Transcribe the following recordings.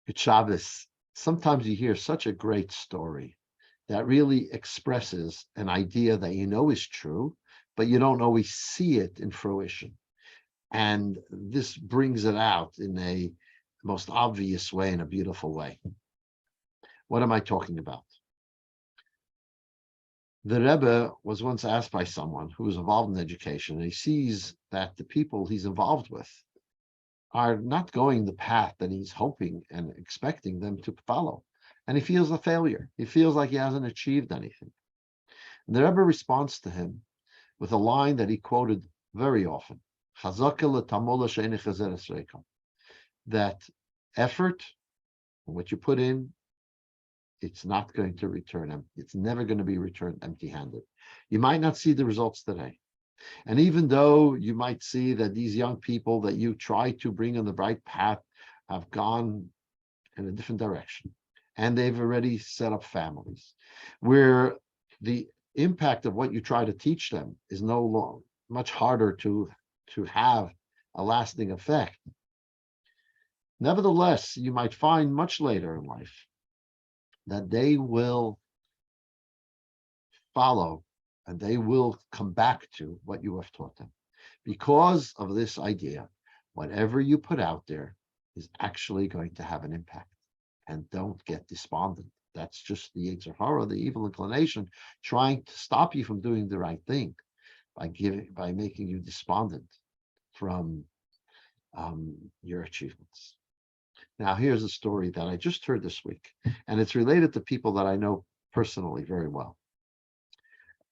Good Shabbos. Sometimes you hear such a great story that really expresses an idea that you know is true, but you don't always see it in fruition. And this brings it out in a most obvious way, in a beautiful way. What am I talking about? The Rebbe was once asked by someone who was involved in education, and he sees that the people he's involved with are not going the path that he's hoping and expecting them to follow. And he feels a failure. He feels like he hasn't achieved anything. And the Rebbe responds to him with a line that he quoted very often, that effort, what you put in, it's not going to return. It's never going to be returned empty-handed. You might not see the results today. And even though you might see that these young people that you try to bring on the right path have gone in a different direction, and they've already set up families, where the impact of what you try to teach them is no longer much harder to have a lasting effect. Nevertheless, you might find much later in life that they will follow and they will come back to what you have taught them. Because of this idea, whatever you put out there is actually going to have an impact. And don't get despondent. That's just the Yetzer Hara, the evil inclination, trying to stop you from doing the right thing by making you despondent from your achievements. Now, here's a story that I just heard this week, and it's related to people that I know personally very well.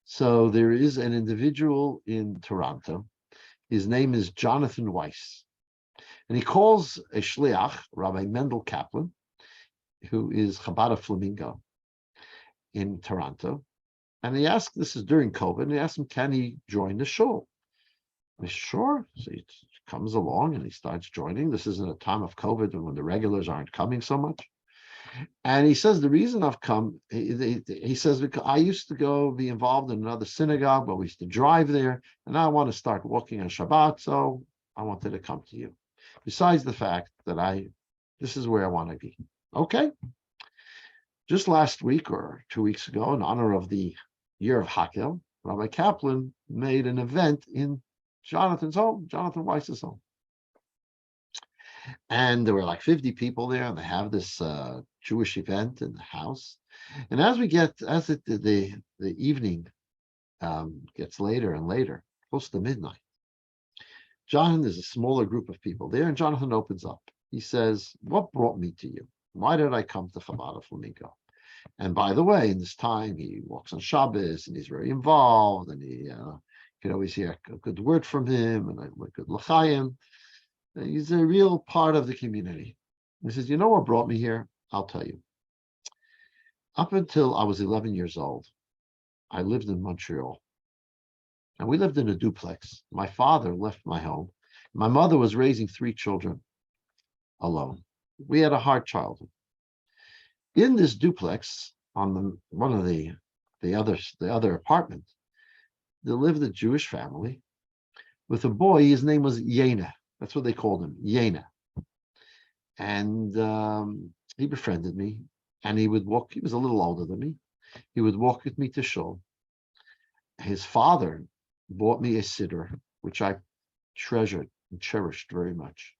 So there is an individual in Toronto. His name is Jonathan Weiss, and he calls a shliach, Rabbi Mendel Kaplan, who is Chabad of Flamingo in Toronto. And he asked, this is during COVID, and he asked him, can he join the shul? And he's sure. So he comes along and he starts joining. This isn't a time of COVID when the regulars aren't coming so much. And he says, the reason I've come, he says, because I used to be involved in another synagogue, but we used to drive there, and now I want to start walking on Shabbat, so I wanted to come to you. Besides the fact that this is where I want to be. Okay. Just last week or 2 weeks ago, in honor of the year of Hakel, Rabbi Kaplan made an event in Jonathan's home, Jonathan Weiss's home. And there were like 50 people there, and they have this Jewish event in the house. And as the evening gets later and later, close to midnight, there's a smaller group of people there, and Jonathan opens up. He says, what brought me to you? Why did I come to Chabad of Flamingo? And by the way, in this time, he walks on Shabbos, and he's very involved, and he can always hear a good word from him, and a good l'chaim. He's a real part of the community. He says, you know what brought me here? I'll tell you. Up until I was 11 years old, I lived in Montreal. And we lived in a duplex. My father left my home. My mother was raising 3 children alone. We had a hard childhood. In this duplex, on one of the other apartment, there lived a Jewish family with a boy. His name was Yena. That's what they called him, Yena. And he befriended me, and he would walk. He was a little older than me. He would walk with me to shul. His father bought me a siddur, which I treasured and cherished very much.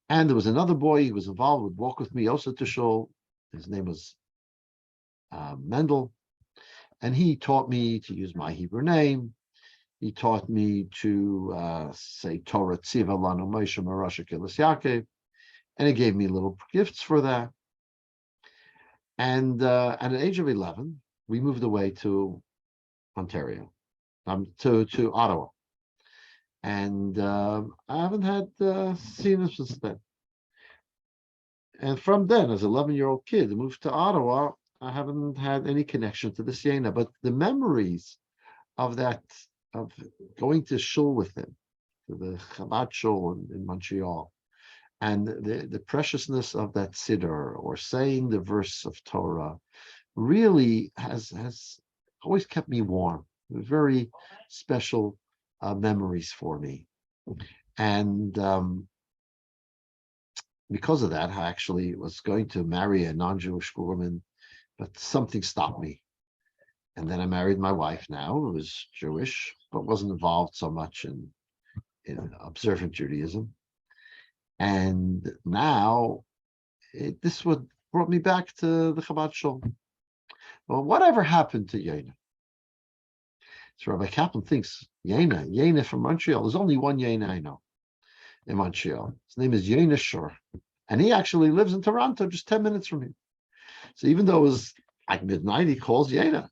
And there was another boy he was involved, would walk with me also to shul. His name was Mendel. And he taught me to use my Hebrew name. He taught me to say Torah Tziva Lanu Moshe Marasha Kelis Yaakov. And he gave me little gifts for that. And at the age of 11, we moved away to Ontario, to Ottawa. And I haven't had seen him since then. And from then, as an 11-year-old kid, I moved to Ottawa. I haven't had any connection to the Siena, but the memories of going to shul with him, to the Chabad shul in Montreal, and the preciousness of that siddur or saying the verse of Torah really has always kept me warm. Very special memories for me. And Because of that, I actually was going to marry a non-Jewish woman, but something stopped me. And then I married my wife now, who was Jewish, but wasn't involved so much in observant Judaism. And now this would brought me back to the Shabbat Shalom. Well, whatever happened to Yena? So Rabbi Kaplan thinks Yena from Montreal. There's only one Yena I know in Montreal. His name is Yena Shor. And he actually lives in Toronto, just 10 minutes from here. So even though it was like midnight, he calls Yena.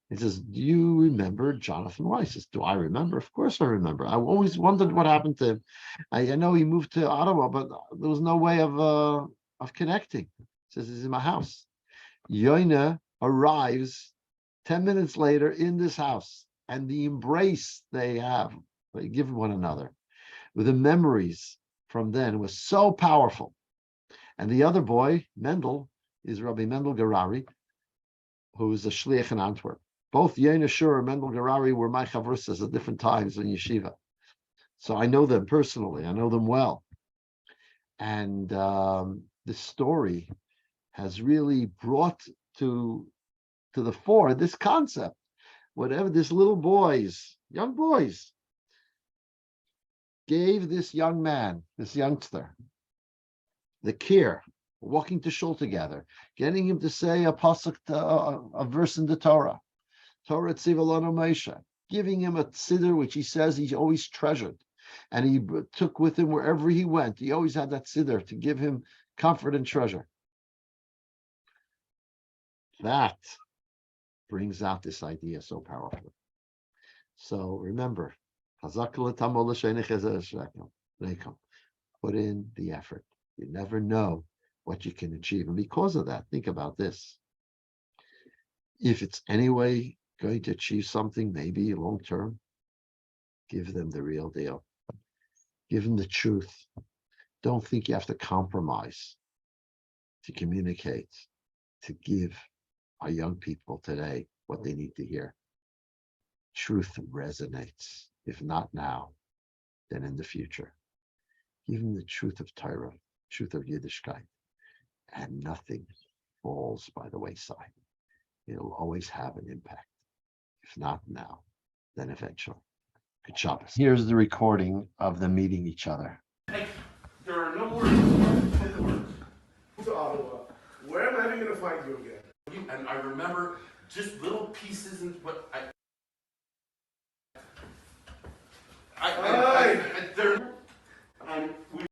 He says, do you remember Jonathan Weiss? He says, do I remember? Of course I remember. I always wondered what happened to him. I know he moved to Ottawa, but there was no way of connecting. He says, he's in my house. Yena arrives 10 minutes later in this house, and the embrace they give one another with the memories from then was so powerful. And the other boy, Mendel, is Rabbi Mendel Garari, who is a shliach in Antwerp. Both Yena Shur and Mendel Garari were my chavrusas at different times in yeshiva. So I know them personally. I know them well. And this story has really brought to the fore this concept. Whatever this little young boys, gave this young man, this youngster, the care, walking to shul together, getting him to say a pasuk, a verse in the Torah, Torah Tziva Lanu Moshe, giving him a siddur which he says he always treasured, and he took with him wherever he went. He always had that siddur to give him comfort and treasure. That brings out this idea so powerfully. So remember, put in the effort. You never know what you can achieve. And because of that, think about this. If it's anyway going to achieve something, maybe long term, give them the real deal. Give them the truth. Don't think you have to compromise to communicate, to give our young people today what they need to hear. Truth resonates. If not now, then in the future. Give them the truth of Torah, truth of Yiddishkeit, and nothing falls by the wayside. It'll always have an impact. If not now, then eventually. Good Shabbos. Here's the recording of them meeting each other. There are no words. No words. To Ottawa. Where am I ever going to find you again? And I remember just little pieces and what there. And